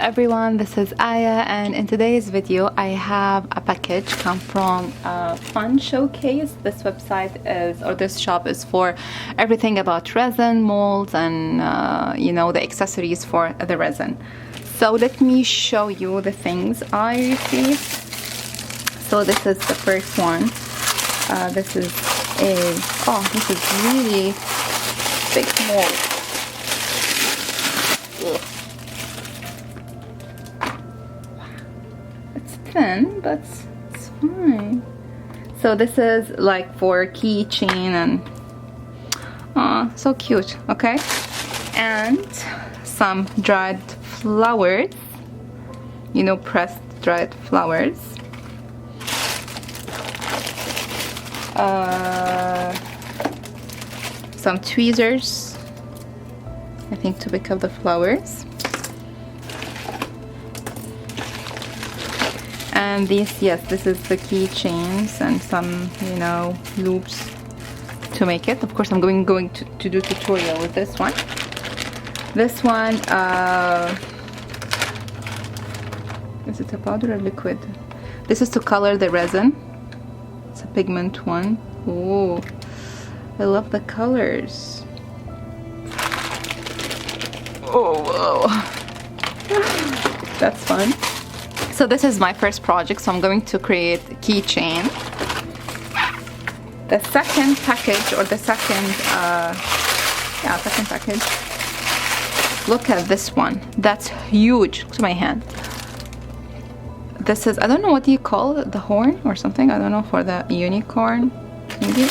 everyone, this is Aya, and in today's video I have a package come from Fun Showcase. This website is, or this shop is for everything about resin, molds, and you know, the accessories for the resin. So let me show you the things I received. So this is the first one. This is this is really big mold. Ugh. Thin, but it's fine. So this is like for keychain and so cute. Okay, and some dried flowers, you know, pressed dried flowers. Some tweezers, I think, to pick up the flowers. And these, yes, this is the keychains and some, you know, loops to make it. Of course, I'm going to do tutorial with this one. This one, is it a powder or liquid? This is to color the resin. It's a pigment one. Oh, I love the colors. Oh, whoa. That's fun. So this is my first project, so I'm going to create a keychain. The second package, or the second package. Look at this one. That's huge. Look at my hand. This is, I don't know, what do you call it? The horn or something? I don't know, for the unicorn, maybe.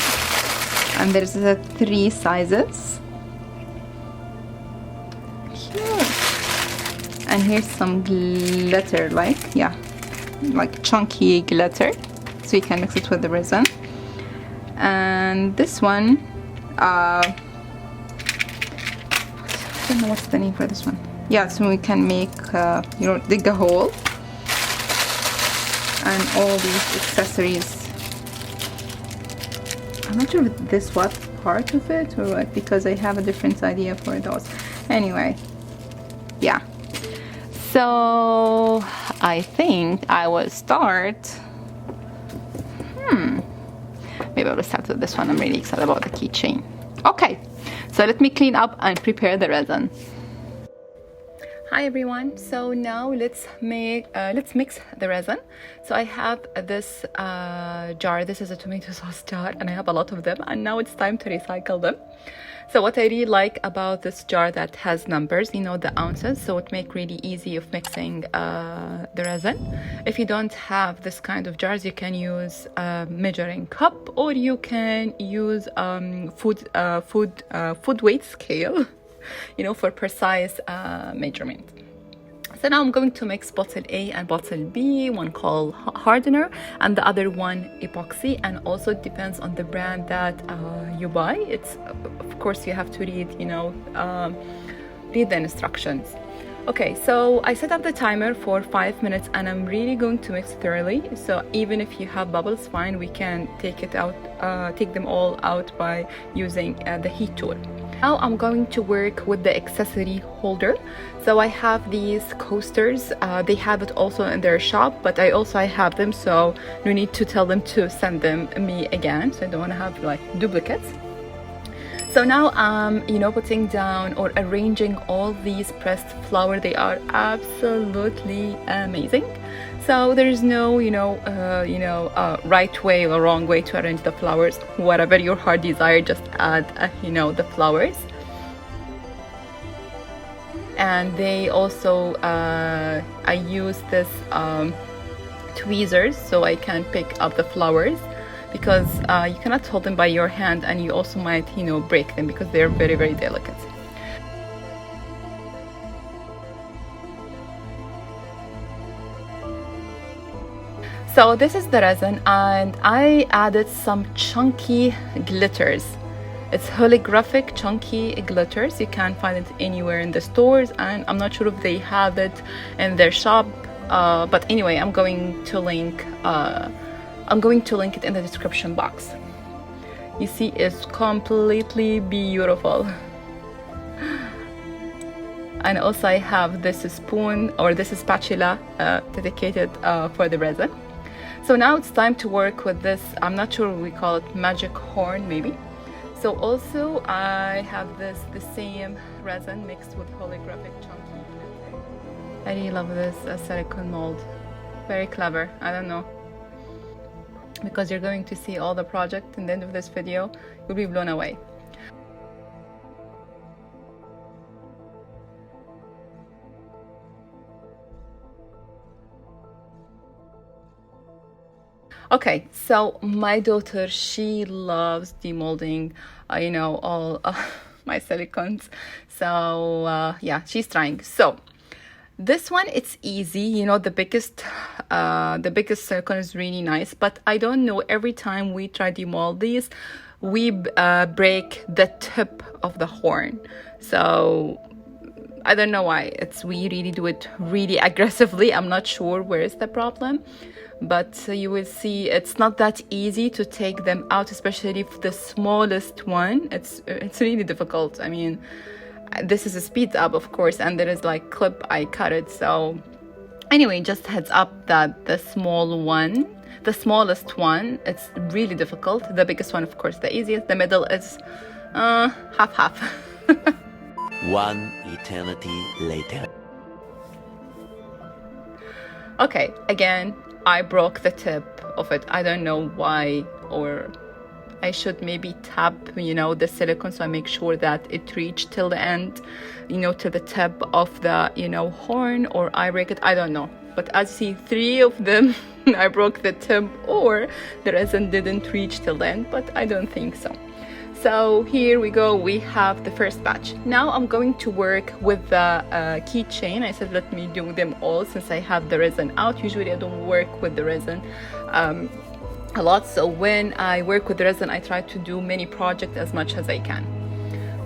And there's the 3 sizes. And here's some glitter, like chunky glitter, so you can mix it with the resin. And this one, I don't know what's the name for this one. Yeah, so we can make, you know, dig a hole, and all these accessories. I'm not sure if this was part of it or what, because I have a different idea for those. Anyway, yeah. So I think I will start. Maybe I will start with this one. I'm really excited about the keychain. Okay, so let me clean up and prepare the resin. Hi everyone. So now let's mix the resin. So I have this jar. This is a tomato sauce jar, and I have a lot of them. And now it's time to recycle them. So what I really like about this jar, that has numbers, you know, the ounces, so it makes really easy of mixing the resin. If you don't have this kind of jars, you can use a measuring cup, or you can use food weight scale, you know, for precise measurement. So now I'm going to mix bottle A and bottle B, one called hardener and the other one epoxy, and also it depends on the brand that you buy. It's, of course, you have to read, you know, read the instructions. Okay, so I set up the timer for 5 minutes, and I'm really going to mix thoroughly. So even if you have bubbles, fine, we can take it out, take them all out by using the heat tool. Now I'm going to work with the accessory holder. So I have these coasters. They have it also in their shop, but I have them, so no need to tell them to send them me again. So I don't want to have like duplicates. So now I'm, you know, putting down or arranging all these pressed flowers. They are absolutely amazing. So there is no, right way or wrong way to arrange the flowers. Whatever your heart desire, just add, the flowers. And they also, I use this tweezers so I can pick up the flowers, because you cannot hold them by your hand, and you also might, break them because they're very, very delicate. So this is the resin, and I added some chunky glitters. It's holographic chunky glitters. You can find it anywhere in the stores, and I'm not sure if they have it in their shop, but anyway, I'm going to link it in the description box. You see, it's completely beautiful. and also I have this spoon or this spatula dedicated for the resin. So now it's time to work with this, I'm not sure we call it magic horn maybe. So also I have the same resin mixed with holographic chunky. I really love this silicone mold. Very clever, I don't know. Because you're going to see all the project in the end of this video, you'll be blown away. Okay, so my daughter, she loves demolding, you know, all my silicones. So yeah, she's trying. So this one, it's easy. You know, the biggest silicone is really nice. But I don't know, every time we try demold these, we break the tip of the horn. So I don't know why. We really do it really aggressively. I'm not sure where is the problem. But you will see it's not that easy to take them out, especially for the smallest one. It's really difficult. I mean, this is a speed up, of course, and there is like clip, I cut it. So anyway, just heads up that the smallest one, it's really difficult. The biggest one, of course, the easiest. The middle is half. One eternity later. Okay, again, I broke the tip of it. I don't know why, or I should maybe tap, you know, the silicone so I make sure that it reached till the end, you know, to the tip of the, you know, horn, or I break it. I don't know. But as you see, 3 of them, I broke the tip, or the resin didn't reach till the end, but I don't think so. So here we go, we have the first batch. Now I'm going to work with the keychain. I said let me do them all since I have the resin out. Usually I don't work with the resin a lot, so when I work with the resin I try to do many projects as much as I can.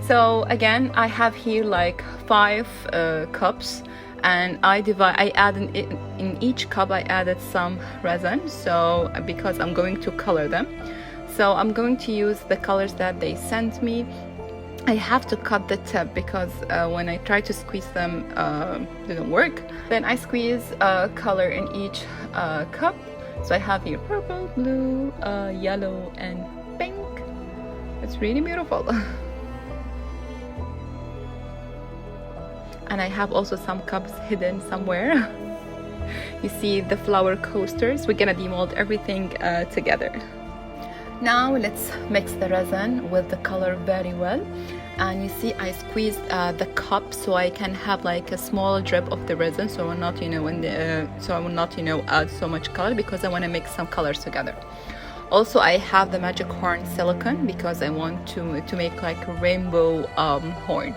So again, I have here like 5 cups, and I add in each cup I added some resin, so because I'm going to color them. So I'm going to use the colors that they sent me. I have to cut the tip because when I try to squeeze them, didn't work. Then I squeeze color in each cup. So I have here purple, blue, yellow, and pink. It's really beautiful. And I have also some cups hidden somewhere. You see the flower coasters. We're gonna demold everything together. Now let's mix the resin with the color very well. And you see I squeezed the cup so I can have like a small drip of the resin, so I will not, you know, add so much color because I want to mix some colors together. Also I have the magic horn silicone because I want to make like a rainbow horn.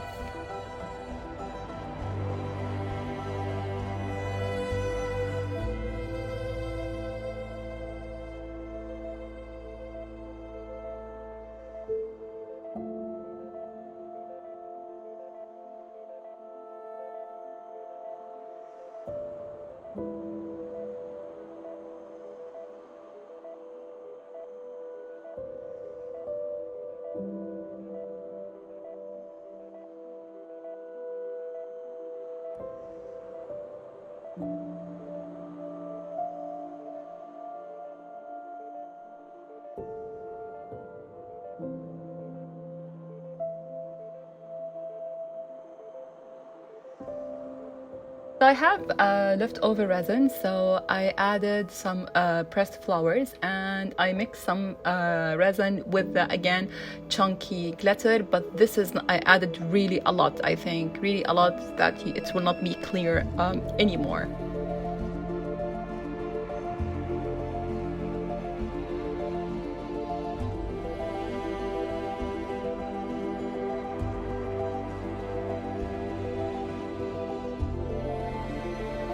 So I have leftover resin, so I added some pressed flowers and I mixed some resin with the, again, chunky glitter, but this is, I added really a lot, I think, really a lot that it will not be clear anymore.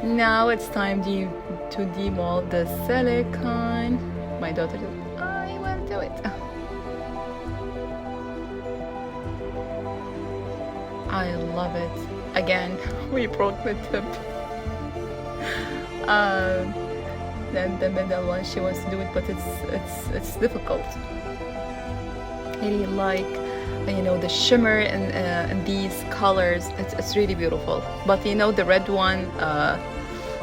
Now it's time to demold the silicone. My daughter says, I will do it. I love it. Again, we broke the tip. Then the middle one she wants to do it, but it's difficult. I really like you know, the shimmer in these colors. It's really beautiful. But you know, the red one,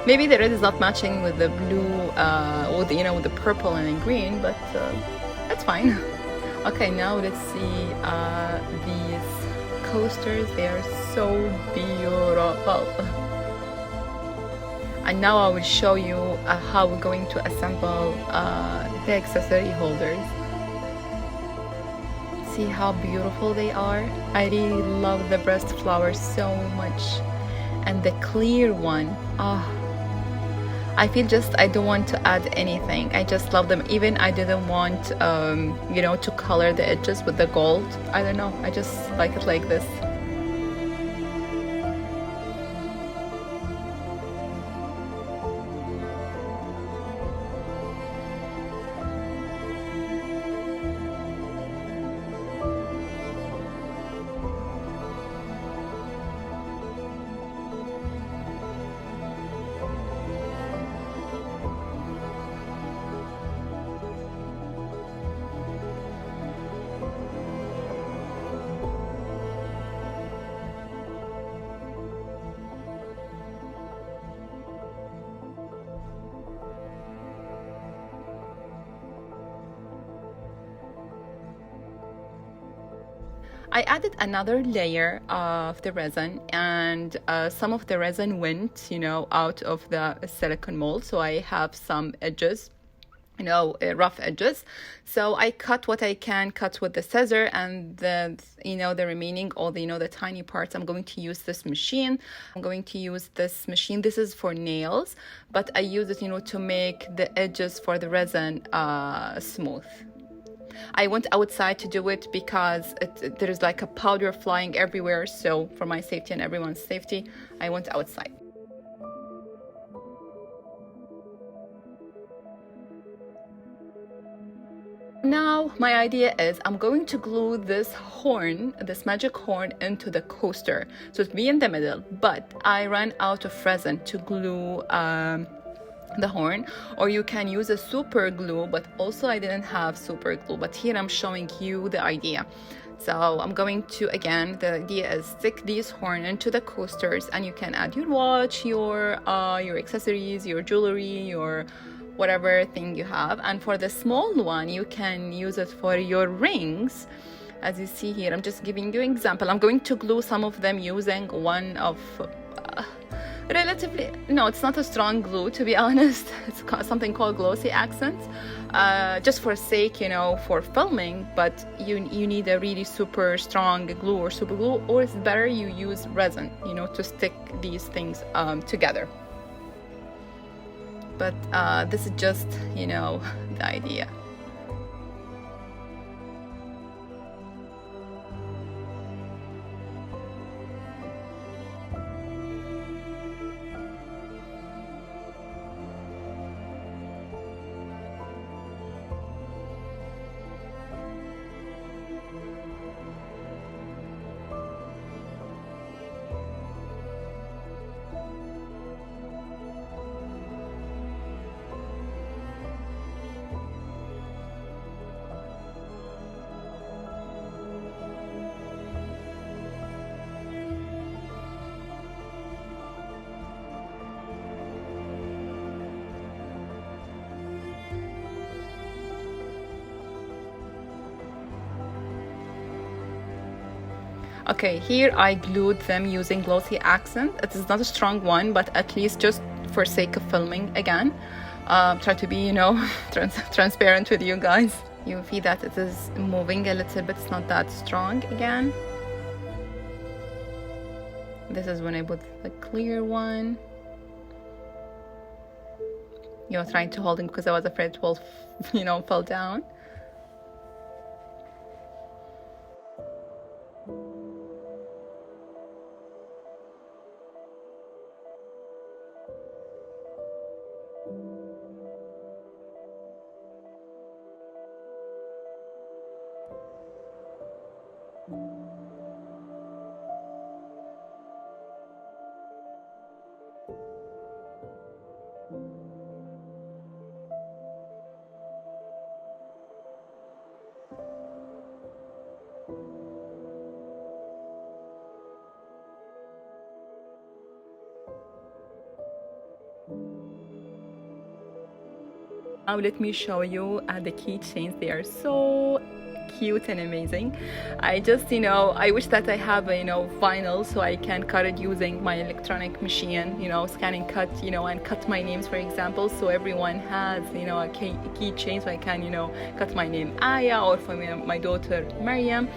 maybe the red is not matching with the blue, with, you know, with the purple and the green, but that's fine. Okay, now let's see these coasters. They are so beautiful. And now I will show you how we're going to assemble the accessory holders. See how beautiful they are. I really love the breast flower so much, and the clear one, I feel just I don't want to add anything. I just love them. Even I didn't want you know, to color the edges with the gold. I don't know, I just like it like this. I added another layer of the resin, and some of the resin went, you know, out of the silicone mold, so I have some edges, you know, rough edges. So I cut what I can cut with the scissor, and the, you know, the remaining, all the, you know, the tiny parts, I'm going to use this machine. This is for nails, but I use it, you know, to make the edges for the resin smooth. I went outside to do it because there's like a powder flying everywhere, so for my safety and everyone's safety, I went outside. Now my idea is I'm going to glue this horn, this magic horn, into the coaster, so it'll be in the middle, but I ran out of resin to glue the horn, or you can use a super glue, but also I didn't have super glue, but here I'm showing you the idea. So I'm going to, again, the idea is stick these horn into the coasters, and you can add your watch, your accessories, your jewelry, your whatever thing you have. And for the small one, you can use it for your rings. As you see here, I'm just giving you an example. I'm going to glue some of them using one of relatively, no, it's not a strong glue, to be honest. It's something called glossy accents, just for sake, you know, for filming, but you need a really super strong glue or super glue, or it's better you use resin, you know, to stick these things together. But this is just, you know, the idea. Okay, here I glued them using glossy accent. It is not a strong one, but at least just for sake of filming again. Try to be, you know, transparent with you guys. You see that it is moving a little bit, it's not that strong again. This is when I put the clear one. You know, trying to hold it because I was afraid it will, you know, fall down. Now let me show you the keychains. They are so cute and amazing. I just, I wish that I have a, vinyl so I can cut it using my electronic machine, scan and cut, and cut my names, for example, so everyone has, a keychain so I can, cut my name Aya, or for my daughter Maryam.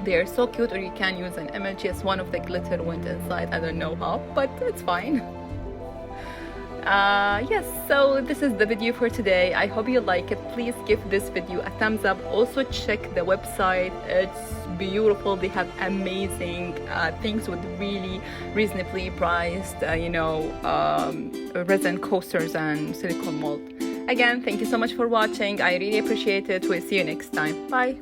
They are so cute. Or you can use an image. Yes, one of the glitter went inside. I don't know how, but it's fine. Yes, so this is the video for today. I hope you like it. Please give this video a thumbs up. Also check the website. It's beautiful. They have amazing things with really reasonably priced resin coasters and silicone mold. Again, thank you so much for watching. I really appreciate it. We'll see you next time. Bye.